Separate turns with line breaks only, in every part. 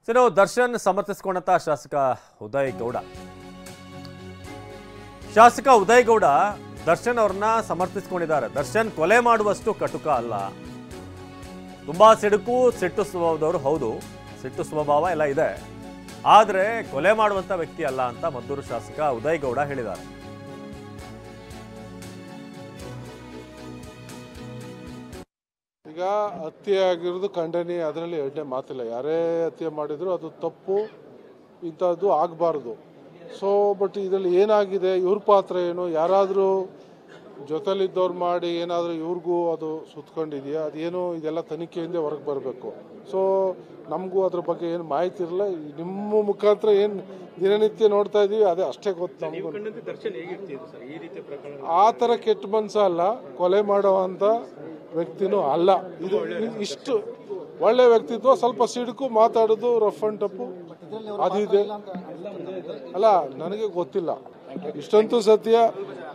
Sir, Darshan ಸಮರ್ಥಿಸಿಕೊಂಡಂತ ಶಾಸಕ ಉದಯ್ ಗೌಡ ದರ್ಶನ್ ಅವ್ರನ್ನ ಸಮರ್ಥಿಸಿಕೊಂಡಿದ್ದಾರೆ. ದರ್ಶನ್ ಕೊಲೆ ಮಾಡುವಷ್ಟು ಕಟುಕ ಅಲ್ಲ, ತುಂಬಾ ಸಿಟ್ಟು ಸ್ವಭಾವದವರು ಹೌದು, ಸಿಟ್ಟು ಸ್ವಭಾವ ಎಲ್ಲ ಇದೆ, ಆದ್ರೆ ಕೊಲೆ ಮಾಡುವಂತ ವ್ಯಕ್ತಿ ಅಲ್ಲ ಅಂತ ಮದ್ದೂರು ಶಾಸಕ ಉದಯ್ ಗೌಡ ಹೇಳಿದ್ದಾರೆ.
ಈಗ ಹತ್ಯೆ ಆಗಿರೋದು ಖಂಡನೀಯ, ಅದರಲ್ಲಿ ಎರಡನೇ ಮಾತಿಲ್ಲ. ಯಾರೇ ಹತ್ಯೆ ಮಾಡಿದ್ರು ಅದು ತಪ್ಪು, ಇಂಥದ್ದು ಆಗಬಾರ್ದು. ಸೊ ಬಟ್ ಇದರಲ್ಲಿ ಏನಾಗಿದೆ, ಇವ್ರ ಪಾತ್ರ ಏನು, ಯಾರಾದರೂ ಜೊತೆಲಿದ್ದವ್ರು ಮಾಡಿ ಏನಾದರೂ ಇವ್ರಿಗೂ ಅದು ಸುತ್ಕೊಂಡಿದೆಯಾ, ಅದೇನು ಇದೆಲ್ಲ ತನಿಖೆಯಿಂದ ಹೊರಗೆ ಬರಬೇಕು. ಸೊ ನಮಗೂ ಅದ್ರ ಬಗ್ಗೆ ಏನು ಮಾಹಿತಿ ಇರಲ್ಲ. ನಿಮ್ಮ ಮುಖಾಂತರ ಏನು ದಿನನಿತ್ಯ ನೋಡ್ತಾ ಇದೀವಿ ಅದೇ ಅಷ್ಟೇ ಗೊತ್ತು ನಮಗೂ. ಆ ಥರ ಕೆಟ್ಟ ಮನ್ಸ ಅಲ್ಲ, ಕೊಲೆ ಮಾಡುವಂಥ ವ್ಯಕ್ತಿನೂ ಅಲ್ಲ. ಇದು ಇಷ್ಟು ಒಳ್ಳೆ ವ್ಯಕ್ತಿತ್ವ, ಸ್ವಲ್ಪ ಸಿಡುಕು, ಮಾತಾಡೋದು ರಫ್ ಅಂಡ್ ಟಪ್ಪು ಅದಿದೆ ಅಲ್ಲ, ನನಗೆ ಗೊತ್ತಿಲ್ಲ. ಇಷ್ಟಂತೂ ಸತ್ಯ,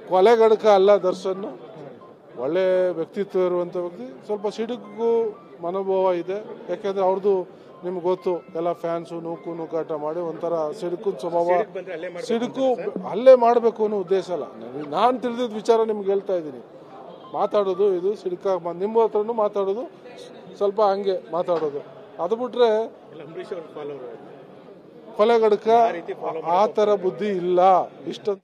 ಕೊಲೆಗಡಕ ಅಲ್ಲ ದರ್ಶನ್, ಒಳ್ಳೆ ವ್ಯಕ್ತಿತ್ವ ಇರುವಂಥ ವ್ಯಕ್ತಿ. ಸ್ವಲ್ಪ ಸಿಡುಕು ಮನೋಭಾವ ಇದೆ, ಯಾಕೆಂದ್ರೆ ಅವ್ರದ್ದು ನಿಮ್ಗೆ ಗೊತ್ತು, ಎಲ್ಲ ಫ್ಯಾನ್ಸು ನೂಕಾಟ ಮಾಡಿ ಒಂಥರ ಸಿಡುಕು ಸ್ವಭಾವ. ಸಿಡುಕು ಅಲ್ಲೇ ಮಾಡಬೇಕು ಅನ್ನೋ ಉದ್ದೇಶ ಅಲ್ಲ. ನಾನು ತಿಳಿದಿದ್ದ ವಿಚಾರ ನಿಮ್ಗೆ ಹೇಳ್ತಾ ಇದ್ದೀನಿ. ಮಾತಾಡೋದು ಇದು ಸಿಡುಕ, ನಿಮ್ಮ ಹತ್ರನೂ ಮಾತಾಡೋದು ಸ್ವಲ್ಪ ಹಂಗೆ ಮಾತಾಡೋದು, ಅದು ಬಿಟ್ರೆ ಕೊಲೆಗಡಕ ಆ ಥರ ಬುದ್ಧಿ ಇಲ್ಲ. ಇಷ್ಟಂತ